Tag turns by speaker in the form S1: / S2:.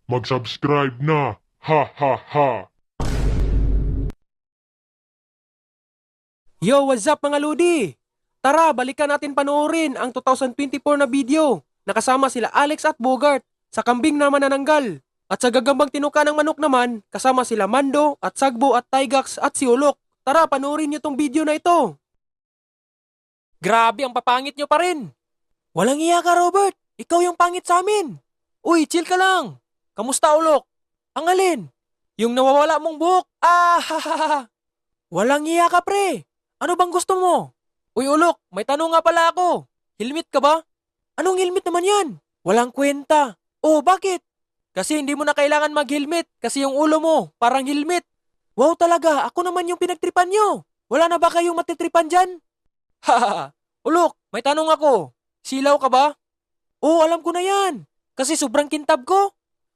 S1: Mag-subscribe na! Ha ha ha!
S2: Yo, what's up mga Lodi? Tara, balikan natin panoorin ang 2024 na video. Nakasama sila Alex at Bogart sa kambing na manananggal. At sa gagambang tinuka ng manok naman, kasama sila Mando at Sagbo at Tygax at si Ulok. Tara, panoorin nyo tong video na ito. Grabe, ang papangit nyo pa rin. Walang iya ka, Robert. Ikaw yung pangit sa amin. Uy, chill ka lang. Kamusta, Ulok? Ang alin? Yung nawawala mong buhok? Ah, ha, ha, ha. Walang iya ka, pre. Ano bang gusto mo? Uy, Ulok, may tanong nga pala ako. Helmet ka ba? Anong helmet naman yan? Walang kwenta. Oh, bakit? Kasi hindi mo na kailangan mag-helmet kasi yung ulo mo parang helmet. Wow talaga, ako naman yung pinagtripan nyo. Wala na ba kayong matitripan dyan? Hahaha. Ulok, may tanong ako. Silaw ka ba? Oh, alam ko na yan. Kasi sobrang kintab ko.